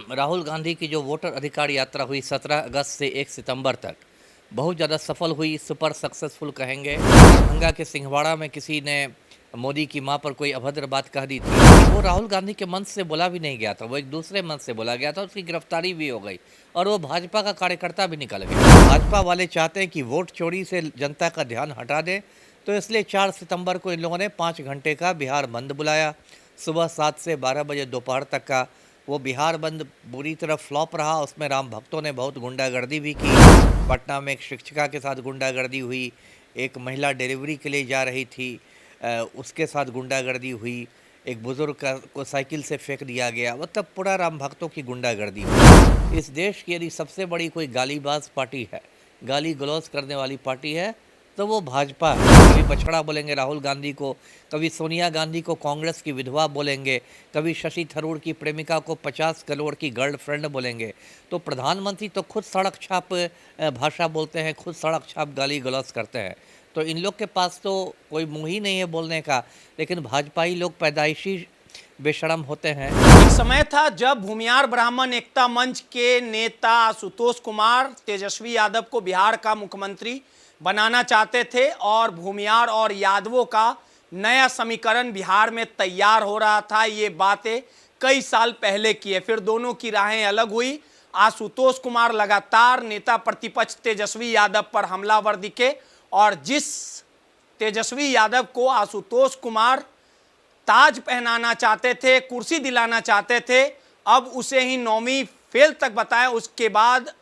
राहुल गांधी की जो वोटर अधिकार यात्रा हुई 17 अगस्त से 1 सितंबर तक बहुत ज़्यादा सफल हुई, सुपर सक्सेसफुल कहेंगे। दरभंगा के सिंहवाड़ा में किसी ने मोदी की मां पर कोई अभद्र बात कह दी थी। वो राहुल गांधी के मंच से बोला भी नहीं गया था, वो एक दूसरे मंच से बोला गया था, उसकी गिरफ्तारी भी हो गई और वो भाजपा का कार्यकर्ता भी निकल गया। भाजपा वाले चाहते हैं कि वोट चोरी से जनता का ध्यान हटा दें, तो इसलिए 4 सितंबर को इन लोगों ने 5 घंटे का बिहार बंद बुलाया। सुबह 7 से 12 बजे दोपहर तक का वो बिहार बंद बुरी तरह फ्लॉप रहा। उसमें राम भक्तों ने बहुत गुंडागर्दी भी की। पटना में एक शिक्षिका के साथ गुंडागर्दी हुई, एक महिला डिलीवरी के लिए जा रही थी, उसके साथ गुंडागर्दी हुई, एक बुजुर्ग को साइकिल से फेंक दिया गया। मतलब पूरा राम भक्तों की गुंडागर्दी हुई। इस देश की यदि सबसे बड़ी कोई गालीबाज पार्टी है, गाली गलौज करने वाली पार्टी है, तो वो भाजपा है। कभी बछड़ा बोलेंगे राहुल गांधी को, कभी सोनिया गांधी को कांग्रेस की विधवा बोलेंगे, कभी शशि थरूर की प्रेमिका को 50 करोड़ की गर्लफ्रेंड बोलेंगे। तो प्रधानमंत्री तो खुद सड़क छाप भाषा बोलते हैं, खुद सड़क छाप गाली गलौज करते हैं। तो इन लोग के पास तो कोई मुंह ही नहीं है बोलने का, लेकिन भाजपाई लोग पैदाइशी बेशरम होते हैं। एक समय था जब भूमिहार ब्राह्मण एकता मंच के नेता आशुतोष कुमार तेजस्वी यादव को बिहार का मुख्यमंत्री बनाना चाहते थे और भूमिहार और यादवों का नया समीकरण बिहार में तैयार हो रहा था। ये बातें कई साल पहले की है, फिर दोनों की राहें अलग हुई। आशुतोष कुमार लगातार नेता प्रतिपक्ष तेजस्वी यादव पर हमलावर दिखे और जिस तेजस्वी यादव को आशुतोष कुमार ताज पहनाना चाहते थे, कुर्सी दिलाना चाहते थे, अब उसे ही 9वीं फेल तक बताया। उसके बाद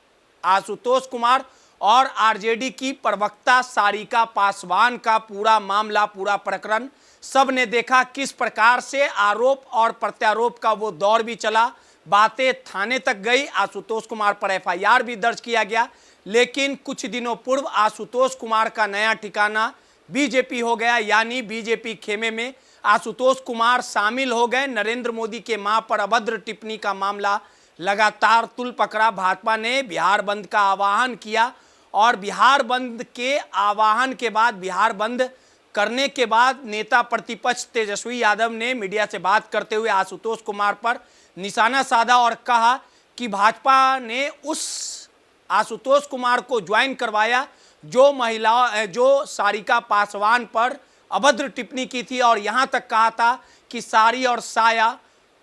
आशुतोष कुमार और आरजेडी की प्रवक्ता सारिका पासवान का पूरा मामला, पूरा प्रकरण सब ने देखा। किस प्रकार से आरोप और प्रत्यारोप का वो दौर भी चला, बातें थाने तक गई, आशुतोष कुमार पर एफआईआर भी दर्ज किया गया। लेकिन कुछ दिनों पूर्व आशुतोष कुमार का नया ठिकाना बीजेपी हो गया, यानी बीजेपी खेमे में आशुतोष कुमार शामिल हो गए। नरेंद्र मोदी के मां पर अभद्र टिप्पणी का मामला लगातार तुल पकड़ा। भाजपा ने बिहार बंद का आह्वान किया और बिहार बंद के आह्वान के बाद, बिहार बंद करने के बाद नेता प्रतिपक्ष तेजस्वी यादव ने मीडिया से बात करते हुए आशुतोष कुमार पर निशाना साधा और कहा कि भाजपा ने उस आशुतोष कुमार को ज्वाइन करवाया जो सारिका पासवान पर अभद्र टिप्पणी की थी और यहां तक कहा था कि साड़ी और साया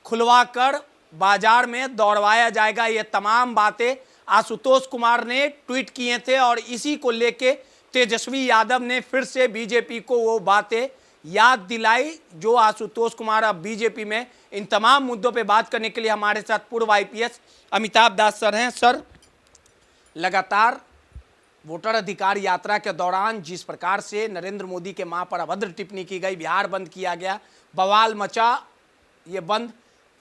खुलवाकर बाजार में दौड़वाया जाएगा। ये तमाम बातें आशुतोष कुमार ने ट्वीट किए थे और इसी को लेके तेजस्वी यादव ने फिर से बीजेपी को वो बातें याद दिलाई जो आशुतोष कुमार अब बीजेपी में। इन तमाम मुद्दों पे बात करने के लिए हमारे साथ पूर्व आईपीएस अमिताभ दास सर हैं। सर, लगातार वोटर अधिकार यात्रा के दौरान जिस प्रकार से नरेंद्र मोदी के मां पर अभद्र टिप्पणी की गई, बिहार बंद किया गया, बवाल मचा, ये बंद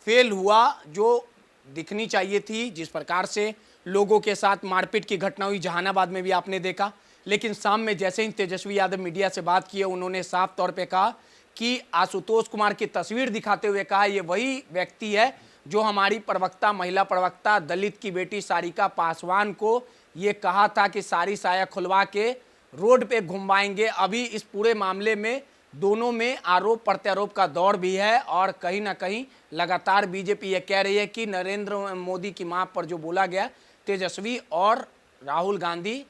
फेल हुआ जो दिखनी चाहिए थी, जिस प्रकार से लोगों के साथ मारपीट की घटना हुई जहानाबाद में भी आपने देखा। लेकिन शाम में जैसे ही तेजस्वी यादव मीडिया से बात किए, उन्होंने साफ तौर पे कहा कि आशुतोष कुमार की तस्वीर दिखाते हुए कहा ये वही व्यक्ति है जो हमारी प्रवक्ता, महिला प्रवक्ता, दलित की बेटी सारिका पासवान को ये कहा था कि सारी साया खुलवा के रोड पे घुमवाएंगे। अभी इस पूरे मामले में दोनों में आरोप प्रत्यारोप का दौर भी है और कहीं ना कहीं लगातार बीजेपी ये कह रही है कि नरेंद्र मोदी की मां पर जो बोला गया, तेजस्वी और राहुल गांधी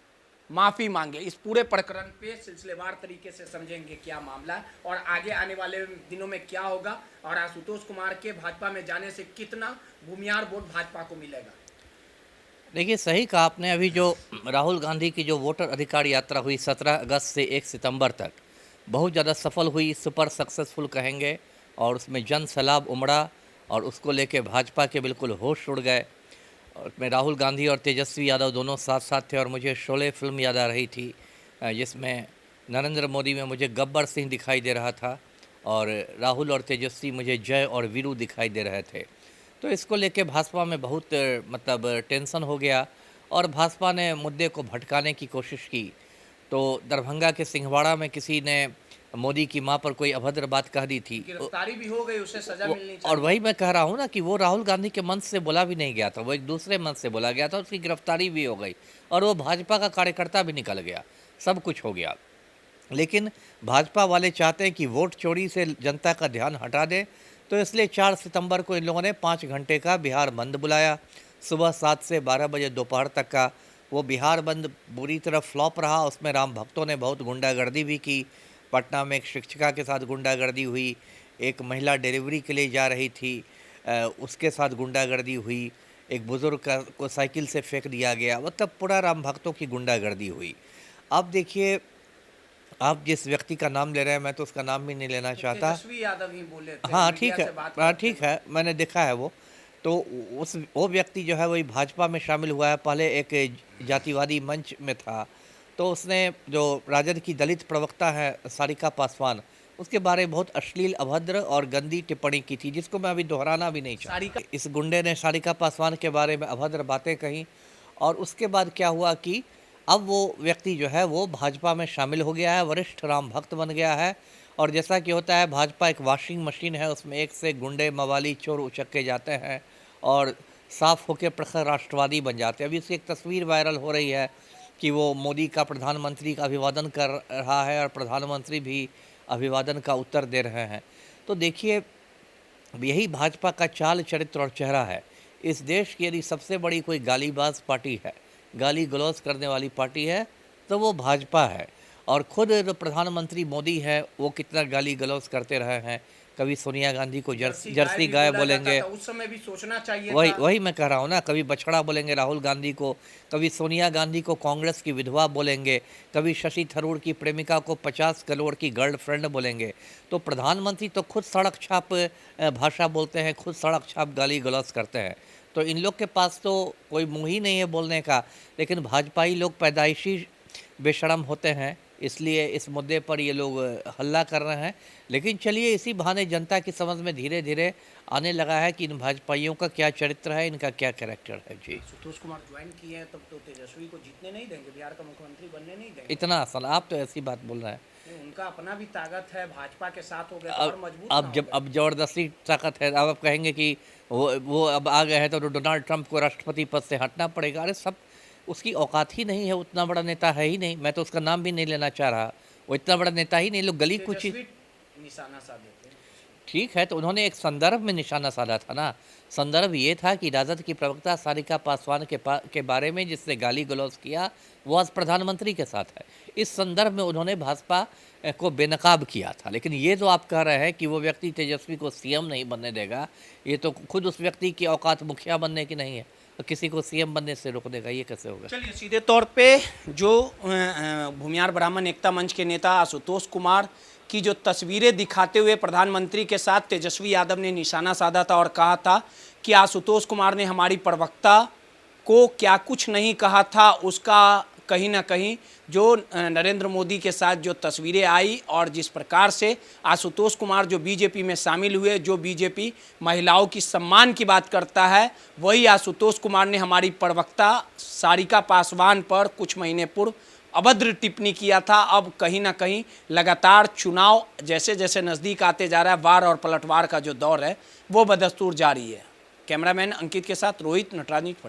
माफी मांगे। इस पूरे प्रकरण पे सिलसिलेवार तरीके से समझेंगे क्या मामला है और आगे आने वाले दिनों में क्या होगा और आशुतोष कुमार के भाजपा में जाने से कितना भूमिहार वोट भाजपा को मिलेगा। देखिए, सही कहा आपने। अभी जो राहुल गांधी की जो वोटर अधिकार यात्रा हुई 17 अगस्त से 1 सितंबर तक बहुत ज़्यादा सफल हुई, सुपर सक्सेसफुल कहेंगे, और उसमें जन सैलाब उमड़ा और उसको लेके भाजपा के बिल्कुल होश उड़ गए। और उसमें राहुल गांधी और तेजस्वी यादव दोनों साथ साथ थे और मुझे शोले फिल्म याद आ रही थी जिसमें नरेंद्र मोदी में मुझे गब्बर सिंह दिखाई दे रहा था और राहुल और तेजस्वी मुझे जय और वीरू दिखाई दे रहे थे। तो इसको लेके भाजपा में बहुत मतलब टेंशन हो गया और भाजपा ने मुद्दे को भटकाने की कोशिश की। तो दरभंगा के सिंहवाड़ा में किसी ने मोदी की मां पर कोई अभद्र बात कह दी थी, गिरफ्तारी भी हो गई, उसे सजा मिलनी चाहिए। और वही मैं कह रहा हूँ ना कि वो राहुल गांधी के मंच से बोला भी नहीं गया था, वो एक दूसरे मंच से बोला गया था, उसकी गिरफ्तारी भी हो गई और वो भाजपा का कार्यकर्ता भी निकल गया, सब कुछ हो गया। लेकिन भाजपा वाले चाहते हैं कि वोट चोरी से जनता का ध्यान हटा दें, तो इसलिए 4 सितंबर को इन लोगों ने 5 घंटे का बिहार बंद बुलाया। सुबह 7 से 12 बजे दोपहर तक का वो बिहार बंद बुरी तरह फ्लॉप रहा। उसमें राम भक्तों ने बहुत गुंडागर्दी भी की। पटना में एक शिक्षिका के साथ गुंडागर्दी हुई, एक महिला डिलीवरी के लिए जा रही थी, उसके साथ गुंडागर्दी हुई, एक बुज़ुर्ग को साइकिल से फेंक दिया गया। मतलब पूरा राम भक्तों की गुंडागर्दी हुई। अब देखिए, आप जिस व्यक्ति का नाम ले रहे हैं, मैं तो उसका नाम भी नहीं लेना चाहता। तेजस्वी यादव ही बोले थे, हाँ मीडिया ठीक है, से बात हाँ करते ठीक है, मैंने देखा है वो। तो वो व्यक्ति जो है वही भाजपा में शामिल हुआ है। पहले एक जातिवादी मंच में था, तो उसने जो राजद की दलित प्रवक्ता है सारिका पासवान, उसके बारे में बहुत अश्लील, अभद्र और गंदी टिप्पणी की थी, जिसको मैं अभी दोहराना भी नहीं चाहता। इस गुंडे ने सारिका पासवान के बारे में अभद्र बातें कहीं, और उसके बाद क्या हुआ कि अब वो व्यक्ति जो है वो भाजपा में शामिल हो गया है, वरिष्ठ राम भक्त बन गया है। और जैसा कि होता है, भाजपा एक वॉशिंग मशीन है, उसमें एक से गुंडे, मवाली, चोर उचक्के जाते हैं और साफ होकर प्रखर राष्ट्रवादी बन जाते हैं। अभी उसकी एक तस्वीर वायरल हो रही है कि वो मोदी का प्रधानमंत्री का अभिवादन कर रहा है और प्रधानमंत्री भी अभिवादन का उत्तर दे रहे हैं। तो देखिए, यही भाजपा का चाल, चरित्र और चेहरा है। इस देश की यदि सबसे बड़ी कोई गालीबाज पार्टी है, गाली गलौज करने वाली पार्टी है, तो वो भाजपा है। और खुद जो प्रधानमंत्री मोदी है, वो कितना गाली गलौज करते रहे हैं। कभी सोनिया गांधी को जर्सी गाय बोलेंगे, उस समय भी सोचना चाहिए वही था। वही मैं कह रहा हूँ ना। कभी बछड़ा बोलेंगे राहुल गांधी को, कभी सोनिया गांधी को कांग्रेस की विधवा बोलेंगे, कभी शशि थरूर की प्रेमिका को 50 करोड़ की गर्लफ्रेंड बोलेंगे। तो प्रधानमंत्री तो खुद सड़क छाप भाषा बोलते हैं, खुद सड़क छाप गाली गलौज करते हैं। तो इन लोग के पास तो कोई मुँह ही नहीं है बोलने का। लेकिन भाजपाई लोग पैदाइशी बेशरम होते हैं, इसलिए इस मुद्दे पर ये लोग हल्ला कर रहे हैं। लेकिन चलिए, इसी बहाने जनता की समझ में धीरे धीरे आने लगा है कि इन भाजपाइयों का क्या चरित्र है, इनका क्या कैरेक्टर है। जी, सुतोष कुमार ज्वाइन किए हैं, तब तो तेजस्वी को जीतने नहीं देंगे, बिहार का मुख्यमंत्री बनने नहीं देंगे। इतना आसान? आप तो ऐसी बात बोल रहे हैं। उनका अपना भी ताकत है, भाजपा के साथ हो गया तो और मजबूत अब ना जब हो अब ज़बरदस्ती ताकत है, अब आप कहेंगे कि वो अब आ गए हैं तो डोनाल्ड ट्रंप को राष्ट्रपति पद से हटना पड़ेगा। अरे सब, उसकी औकात ही नहीं है, उतना बड़ा नेता है ही नहीं। मैं तो उसका नाम भी नहीं लेना चाह रहा, वो इतना बड़ा नेता ही नहीं। लोग गली कुछ ही निशाना साधे थे। ठीक है, तो उन्होंने एक संदर्भ में निशाना साधा था ना। संदर्भ ये था कि राजद की प्रवक्ता सारिका पासवान के बारे में जिसने गाली गलौज किया, वो आज प्रधानमंत्री के साथ है। इस संदर्भ में उन्होंने भाजपा को बेनकाब किया था। लेकिन ये जो आप कह रहे हैं कि वो व्यक्ति तेजस्वी को सीएम नहीं बनने देगा, ये तो खुद उस व्यक्ति की औकात मुखिया बनने की नहीं है, तो किसी को सीएम बनने से रोक देगा, ये कैसे होगा? चलिए, सीधे तौर पे जो भूमिहार ब्राह्मण एकता मंच के नेता आशुतोष कुमार की जो तस्वीरें दिखाते हुए प्रधानमंत्री के साथ तेजस्वी यादव ने निशाना साधा था और कहा था कि आशुतोष कुमार ने हमारी प्रवक्ता को क्या कुछ नहीं कहा था, उसका कहीं ना कहीं जो नरेंद्र मोदी के साथ जो तस्वीरें आई और जिस प्रकार से आशुतोष कुमार जो बीजेपी में शामिल हुए, जो बीजेपी महिलाओं की सम्मान की बात करता है, वही आशुतोष कुमार ने हमारी प्रवक्ता सारिका पासवान पर कुछ महीने पूर्व अभद्र टिप्पणी किया था। अब कहीं ना कहीं लगातार चुनाव जैसे जैसे नज़दीक आते जा रहा है, वार और पलटवार का जो दौर है वो बदस्तूर जारी है। कैमरामैन अंकित के साथ रोहित, नटराज न्यूज़, पटना।